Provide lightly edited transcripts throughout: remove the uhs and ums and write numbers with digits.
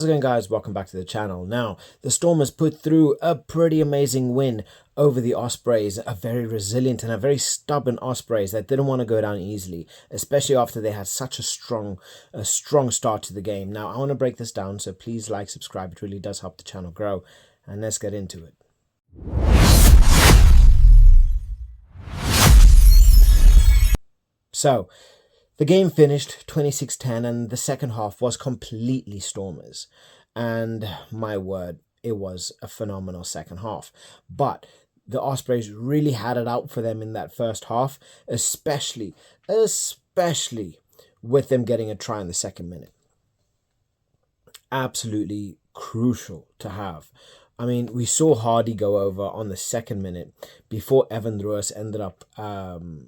How's it going, guys? Welcome back to the channel. Now, the Stormers put through a pretty amazing win over the Ospreys, a very resilient and a very stubborn Ospreys that didn't want to go down easily, especially after they had such a strong start to the game. Now, I want to break this down, so please like, subscribe. It really does help the channel grow, and let's get into it. So, the game finished 26-10, and the second half was completely Stormers. And my word, it was a phenomenal second half. But the Ospreys really had it out for them in that first half, especially with them getting a try in the second minute. Absolutely crucial to have. I mean, we saw Hardy go over on the second minute before Evan Roos ended up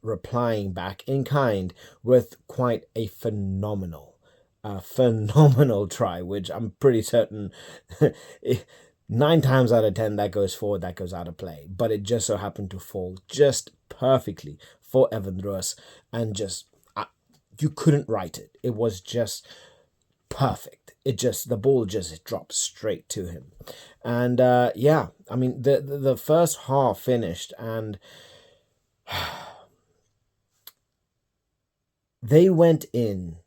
replying back in kind with quite a phenomenal try, which I'm pretty certain 9 times out of 10 that goes forward, that goes out of play. But it just so happened to fall just perfectly for Evan Roos, and just you couldn't write it. It was just perfect. The ball just dropped straight to him. And yeah, I mean, the first half finished, and they went in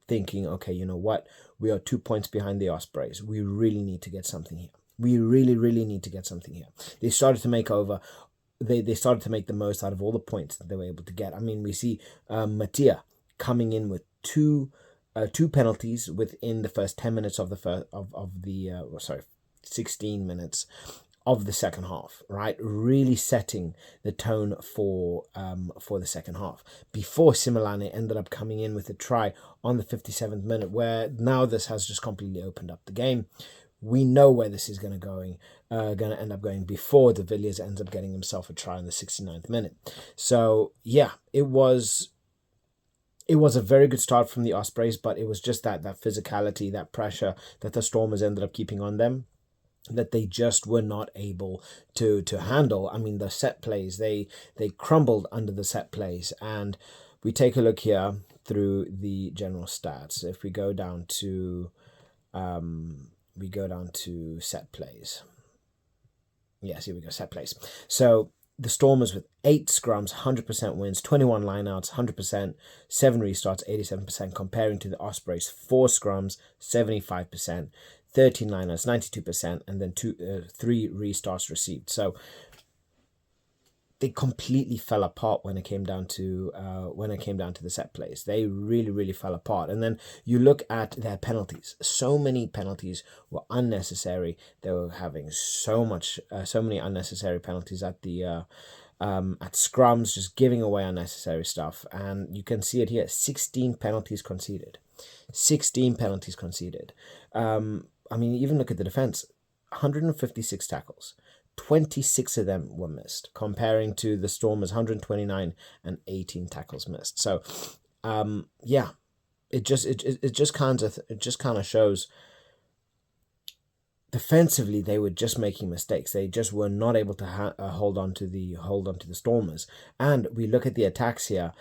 thinking, okay, you know what? We are 2 points behind the Ospreys. We really need to get something here. We really need to get something here. They started to make over. They started to make the most out of all the points that they were able to get. I mean, we see Mattia coming in with two penalties within the first 10 minutes of the 16 minutes of the second half, right? Really setting the tone for the second half, before Similane ended up coming in with a try on the 57th minute, where now this has just completely opened up the game. We know where this is going to end up going before De Villiers ends up getting himself a try in the 69th minute. So yeah, it was a very good start from the Ospreys, but it was just that physicality, that pressure that the Stormers ended up keeping on them, that they just were not able to handle. I mean, the set plays, they crumbled under the set plays. And we take a look here through the general stats. If we go down to set plays. Yes, here we go, set plays. So the Stormers with 8 scrums, 100% wins, 21 lineouts, 100%, 7 restarts, 87%, comparing to the Ospreys, 4 scrums, 75%, 13 lineouts, 92%, and then 3 restarts received. So they completely fell apart when it came down to the set plays. They really fell apart. And then you look at their penalties. So many penalties were unnecessary. They were having so many unnecessary penalties at the at scrums, just giving away unnecessary stuff. And you can see it here: 16 penalties conceded. 16 penalties conceded. I mean, even look at the defense: 156 tackles. 26 of them were missed, comparing to the Stormers 129 and 18 tackles missed. So yeah, it just kind of shows defensively they were just making mistakes. They just were not able to hold on to the Stormers. And we look at the attacks here.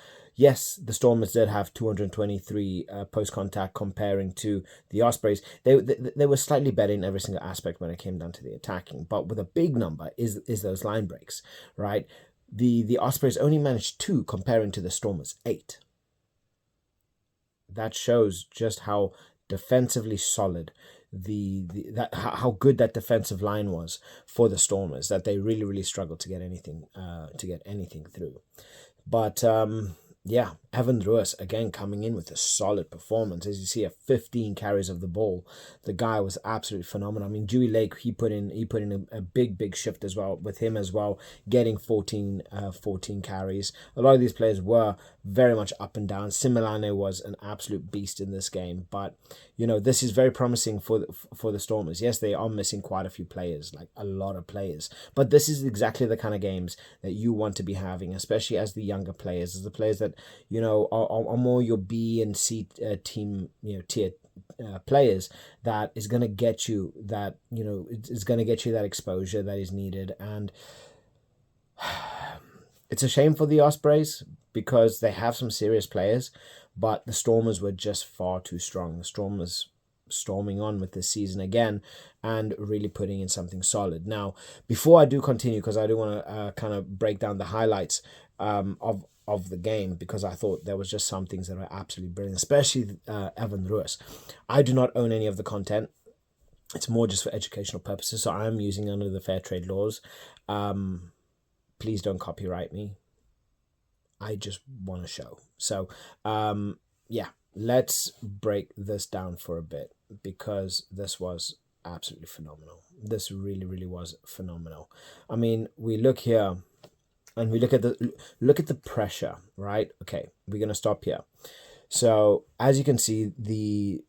Yes, the Stormers did have 223 post-contact, comparing to the Ospreys. They were slightly better in every single aspect when it came down to the attacking. But with a big number is those line breaks, right? The Ospreys only managed 2, comparing to the Stormers 8. That shows just how defensively solid how good that defensive line was for the Stormers, that they really struggled to get anything through. But yeah, Evan Roos again coming in with a solid performance. As you see, 15 carries of the ball. The guy was absolutely phenomenal. I mean, Dewey Lake, he put in a big shift as well, with him as well, getting 14 carries. A lot of these players were very much up and down. Similane was an absolute beast in this game, but you know, this is very promising for the Stormers. Yes, they are missing quite a few players, like a lot of players, but this is exactly the kind of games that you want to be having, especially as the younger players, as the players that, you know, are more your B and C team, you know, tier players, that is going to get you that, you know, it's going to get you that exposure that is needed. And it's a shame for the Ospreys, because they have some serious players, but the Stormers were just far too strong. The Stormers storming on with this season again and really putting in something solid. Now, before I do continue, because I do want to kind of break down the highlights of the game, because I thought there was just some things that are absolutely brilliant, especially Evan Roos. I do not own any of the content. It's more just for educational purposes, so I'm using under the fair trade laws. Please don't copyright me. I just want to show. So, yeah, let's break this down for a bit, because this was absolutely phenomenal. This really, really was phenomenal. I mean, we look here and we look at the pressure, right? Okay, we're gonna stop here. So as you can see, the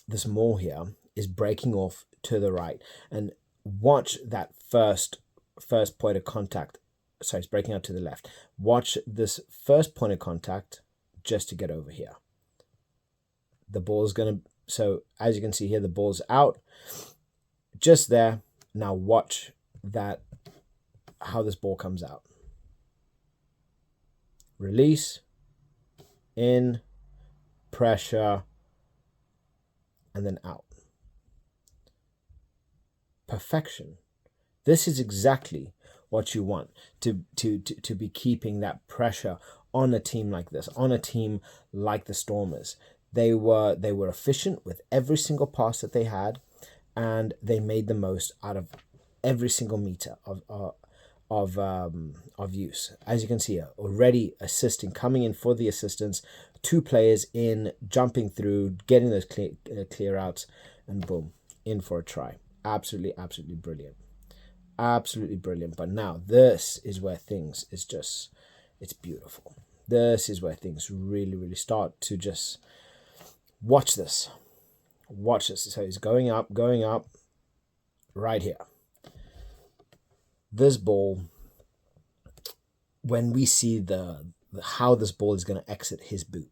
this maul here is breaking off to the right, and watch that first point of contact. Sorry, it's breaking out to the left. Watch this first point of contact just to get over here. The ball's gonna, so as you can see here, the ball's out just there. Now watch that, how this ball comes out. Release, in, pressure, and then out. Perfection. This is exactly what you want, to be keeping that pressure on a team like this, on a team like the Stormers. They were efficient with every single pass that they had, and they made the most out of every single meter of use. As you can see here, already assisting, coming in for the assistance, 2 players in, jumping through, getting those clear outs, and boom, in for a try. Absolutely brilliant. Absolutely brilliant. But now this is where things is just, it's beautiful. This is where things really, really start to just, watch this. Watch this. So he's going up right here. This ball, when we see the how this ball is going to exit his boot,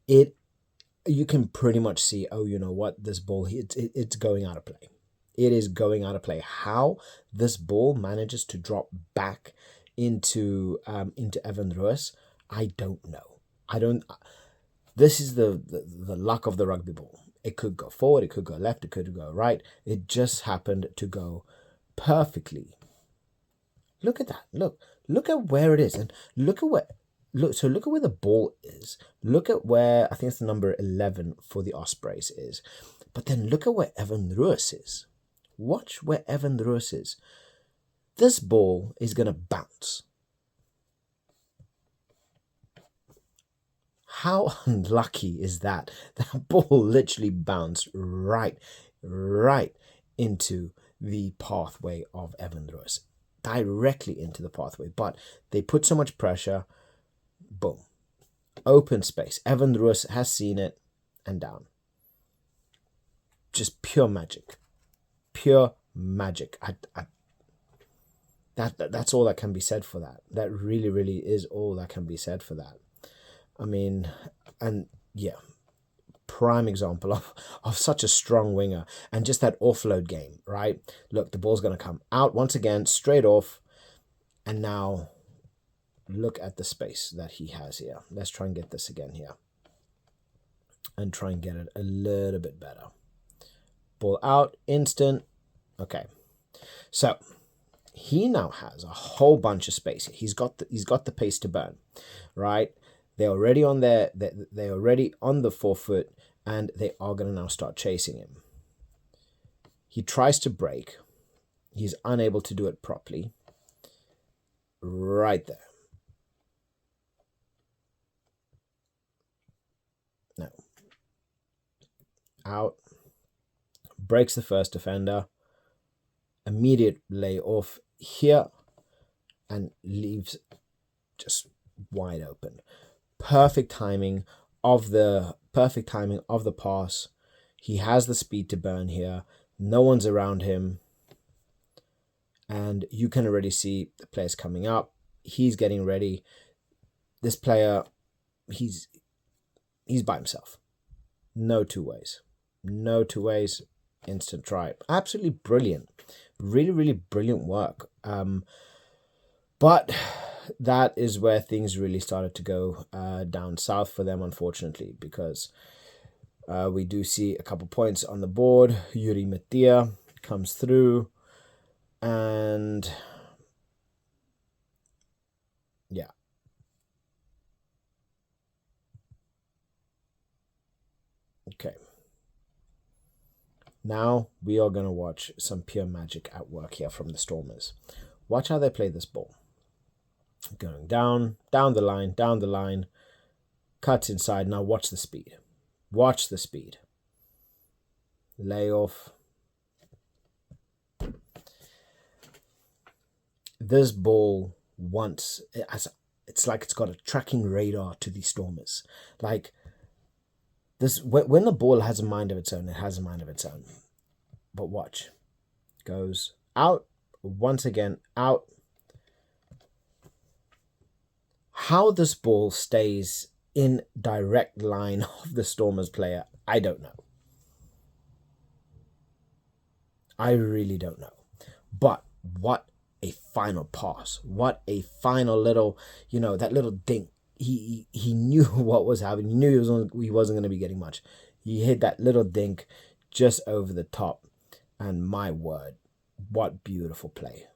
you can pretty much see, oh, you know what, this ball, it's going out of play. It is going out of play. How this ball manages to drop back into Evan Roos, I don't know. This is the luck of the rugby ball. It could go forward, it could go left, it could go right. It just happened to go perfectly. Look at that. Look at where it is, and look at where the ball is. Look at where, I think it's the number 11 for the Ospreys is. But then look at where Evan Roos is. Watch where Evan Roos is. This ball is going to bounce. How unlucky is that? That ball literally bounced right into the pathway of Evan Roos. Directly into the pathway. But they put so much pressure. Boom. Open space. Evan Roos has seen it and down. Just pure magic. Pure magic. That's all that can be said for that. That really, really is all that can be said for that. I mean, and yeah, prime example of such a strong winger, and just that offload game, right? Look, the ball's going to come out once again, straight off, and now look at the space that he has here. Let's try and get this again here, and try and get it a little bit better. Ball out, instant. Okay, so he now has a whole bunch of space. He's got the pace to burn, right? They're already on they're already on the 4 foot, and they are going to now start chasing him. He tries to break. He's unable to do it properly. Right there. No. Out. Breaks the first defender. Immediate lay off here, and leaves just wide open. Perfect timing of the pass. He has the speed to burn here. No one's around him, and you can already see the players coming up. He's getting ready. This player, he's by himself. No two ways. Instant try. Absolutely brilliant. Really, really brilliant work. But that is where things really started to go down south for them, unfortunately, because We do see a couple points on the board. Yuri Matia comes through, and yeah. Okay. Now we are going to watch some pure magic at work here from the Stormers. Watch how they play this ball. Going down the line, cuts inside. Now watch the speed. Watch the speed. Lay off. This ball once, it's like it's got a tracking radar to these Stormers. Like, this, when the ball has a mind of its own, it has a mind of its own. But watch. Goes out. Once again, out. How this ball stays in direct line of the Stormers player, I don't know. I really don't know. But what a final pass. What a final little, that little dink. He knew what was happening. He knew he wasn't going to be getting much. He hit that little dink just over the top. And my word, what beautiful play.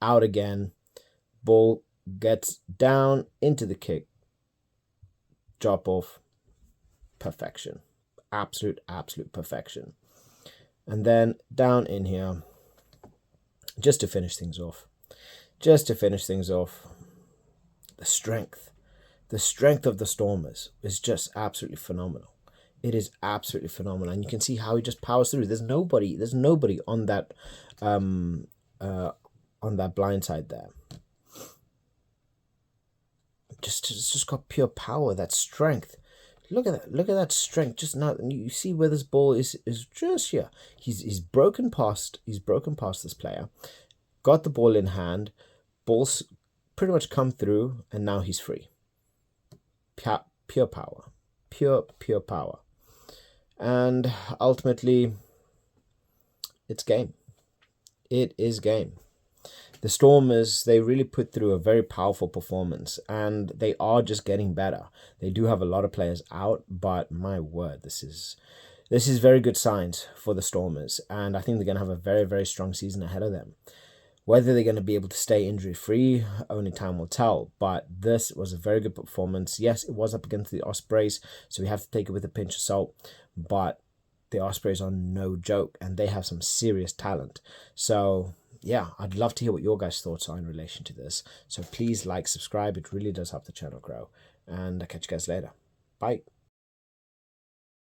Out again. Ball gets down into the kick. Drop off. Perfection. Absolute perfection. And then down in here, just to finish things off. The strength of the Stormers is just absolutely phenomenal. It is absolutely phenomenal, and you can see how he just powers through. There's nobody on that blind side there. Just got pure power, that strength. Look at that strength. Just now, you see where this ball is just here. He's broken past this player, got the ball in hand, ball's pretty much come through, and now he's free. Pure power, pure power, and ultimately, it's game. It is game. The Stormers, they really put through a very powerful performance, and they are just getting better. They do have a lot of players out, but my word, this is very good signs for the Stormers, and I think they're going to have a very, very strong season ahead of them. Whether they're going to be able to stay injury-free, only time will tell, but this was a very good performance. Yes, it was up against the Ospreys, so we have to take it with a pinch of salt, but the Ospreys are no joke, and they have some serious talent. So yeah, I'd love to hear what your guys' thoughts are in relation to this. So please like, subscribe. It really does help the channel grow. And I'll catch you guys later. Bye.